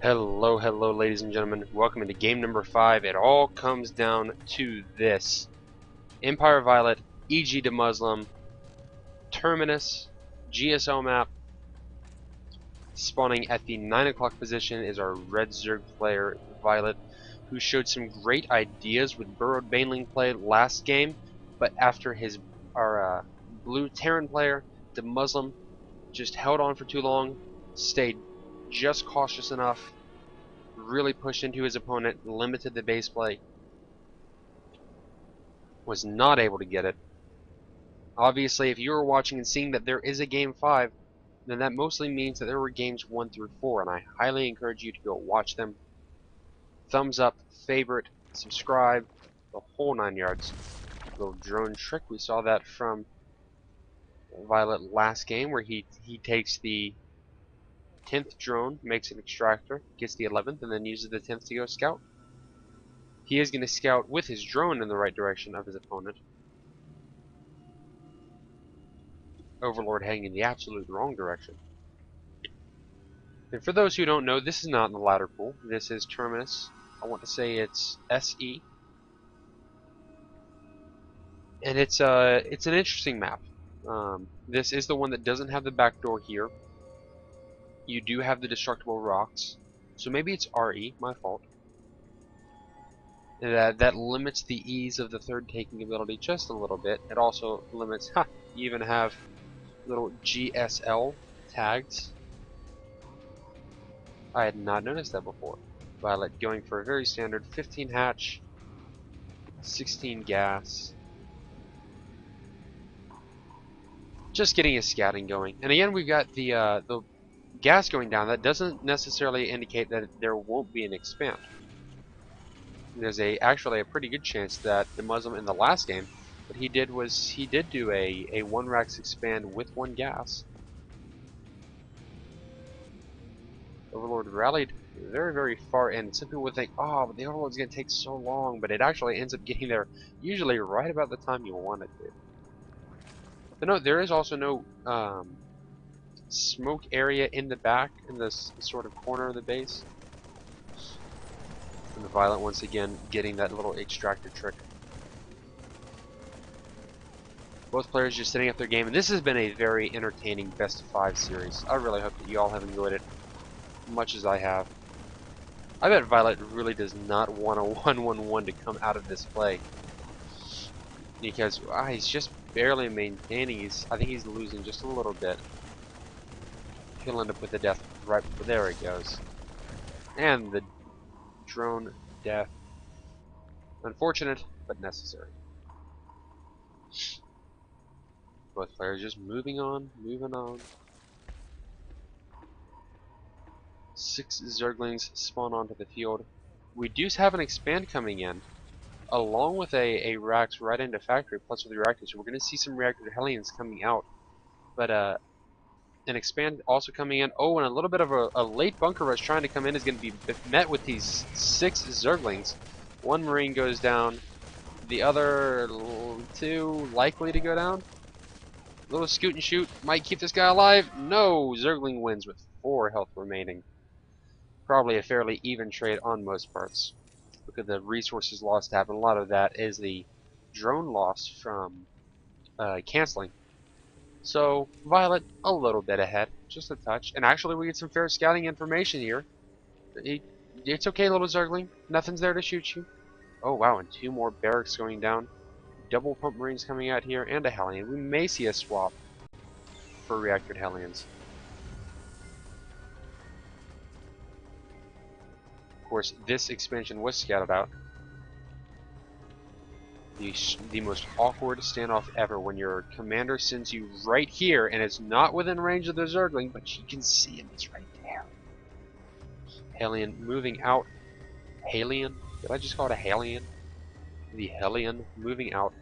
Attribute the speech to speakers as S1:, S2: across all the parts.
S1: Hello, hello, ladies and gentlemen. Welcome into game number 5. It all comes down to this. Empire VioLet, e.g. DeMuslim, Terminus, GSO map. Spawning at the 9 o'clock position is our red Zerg player, VioLet, who showed some great ideas with burrowed baneling play last game, but after our blue Terran player, DeMuslim, just held on for too long, stayed just cautious enough, really pushed into his opponent, limited the base play, was not able to get it. Obviously, if you were watching and seeing that there is a game 5, then that mostly means that there were games 1 through 4, and I highly encourage you to go watch them. Thumbs up, favorite, subscribe, the whole 9 yards. Little drone trick, we saw that from VioLet last game, where he takes the 10th drone, makes an extractor, gets the 11th, and then uses the 10th to go scout. He is going to scout with his drone in the right direction of his opponent. Overlord heading in the absolute wrong direction. And for those who don't know, this is not in the ladder pool. This is Terminus. I want to say it's SE. And it's an interesting map. This is the one that doesn't have the back door here. You do have the destructible rocks. So maybe it's RE, my fault. That limits the ease of the third taking ability just a little bit. It also limits, you even have little GSL tags. I had not noticed that before. VioLet going for a very standard 15 hatch, 16 gas. Just getting his scouting going. And again, we've got the gas going down. That doesn't necessarily indicate that there won't be an expand. There's actually a pretty good chance that DeMuslim in the last game, what he did was he did do a 1 Rax expand with 1 gas. Overlord rallied very, very far in. Some people would think, oh, but the Overlord's going to take so long, but it actually ends up getting there usually right about the time you want it to. But no, there is also no smoke area in the back, in this sort of corner of the base. And the VioLet once again getting that little extractor trick. Both players just setting up their game, and this has been a very entertaining best of 5 series. I really hope that you all have enjoyed it much as I have. I bet VioLet really does not want a 1-1-1 to come out of this play, because he's just barely maintaining. I think he's losing just a little bit. He'll end up with the death right before. There it goes, and the drone death. Unfortunate, but necessary. Both players just moving on, moving on. 6 Zerglings spawn onto the field. We do have an expand coming in, along with a Rax right into factory, plus with the reactors. So we're going to see some reactor Hellions coming out. But an expand also coming in. Oh, and a little bit of a late bunker rush trying to come in is going to be met with these 6 Zerglings. 1 Marine goes down. The other 2 likely to go down. Little scoot and shoot might keep this guy alive. No, Zergling wins with 4 health remaining. Probably a fairly even trade on most parts. Look at the resources lost to happen. A lot of that is the drone loss from canceling. So VioLet a little bit ahead, just a touch. And actually we get some fair scouting information here. It's okay, little Zergling. Nothing's there to shoot you. Oh wow, and 2 more barracks going down. Double pump Marines coming out here, and a Hellion. We may see a swap for reactored Hellions. Of course, this expansion was scouted out. The most awkward standoff ever, when your commander sends you right here, and it's not within range of the Zergling, but you can see him. It's right there. Hellion moving out. Hellion? Did I just call it a Hellion? The Hellion moving out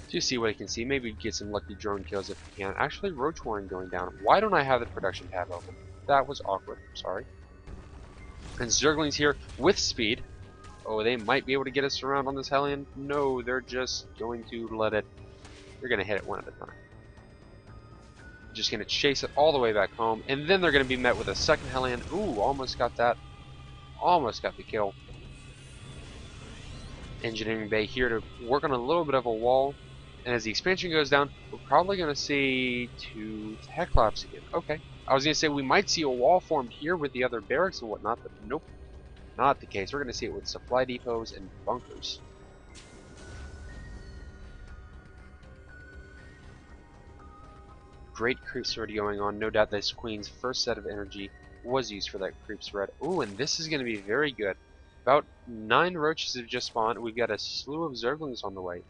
S1: to see what he can see. Maybe get some lucky drone kills if he can. Actually, Roach Warren going down. Why don't I have the production tab open? That was awkward. I'm sorry. And Zerglings here with speed. Oh, they might be able to get us around on this Hellion. No, they're just going to let it. They're going to hit it one at a time. Just going to chase it all the way back home. And then they're going to be met with a second Hellion. Ooh, almost got that. almost got the kill. Engineering bay here to work on a little bit of a wall. And as the expansion goes down, we're probably going to see 2 tech labs again. Okay. I was going to say we might see a wall formed here with the other barracks and whatnot, but nope. Not the case. We're going to see it with supply depots and bunkers. Great creep spread going on. No doubt this queen's first set of energy was used for that creep spread. Ooh, and this is going to be very good. About 9 roaches have just spawned. We've got a slew of zerglings on the way.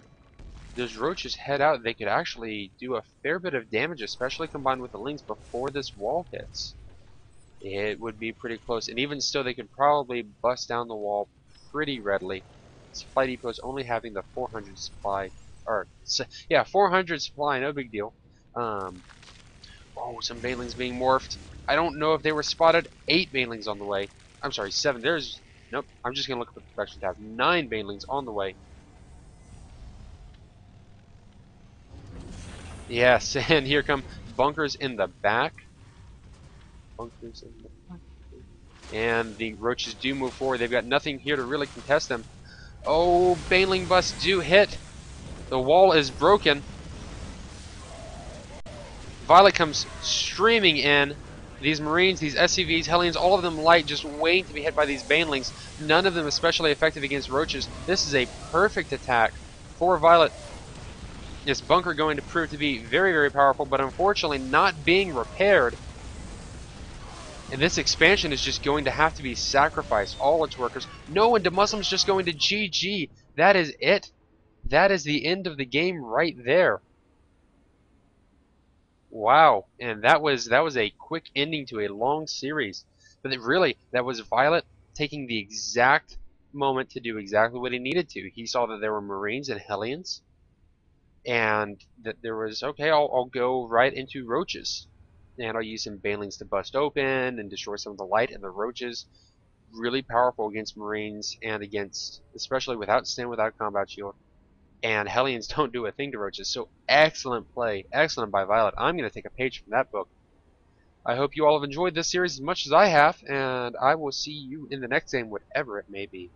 S1: Those roaches head out, they could actually do a fair bit of damage, especially combined with the lings before this wall hits. It would be pretty close, and even still, they could probably bust down the wall pretty readily. Supply depots only having the 400 supply, or yeah, 400 supply, no big deal. Oh, some banelings being morphed. I don't know if they were spotted. 8 banelings on the way. I'm sorry, 7. Nope. I'm just gonna look at the production tab. 9 banelings on the way. Yes, and here come bunkers in the back. Bunkers in the back. And the roaches do move forward. They've got nothing here to really contest them. Oh, baneling busts do hit. The wall is broken. VioLet comes streaming in. These Marines, these SCVs, Hellions, all of them light, just waiting to be hit by these banelings. None of them especially effective against roaches. This is a perfect attack for VioLet. This bunker going to prove to be very, very powerful, but unfortunately not being repaired. And this expansion is just going to have to be sacrificed. All its workers. No, and DeMuslim's just going to GG. That is it. That is the end of the game right there. Wow, and that was a quick ending to a long series. But really, that was VioLet taking the exact moment to do exactly what he needed to. He saw that there were Marines and Hellions, and that there was, okay, I'll go right into roaches. And I'll use some banelings to bust open and destroy some of the light, and the roaches really powerful against Marines and against, especially without stand, without combat shield. And Hellions don't do a thing to roaches. So excellent play, excellent by VioLet. I'm going to take a page from that book. I hope you all have enjoyed this series as much as I have, and I will see you in the next game, whatever it may be.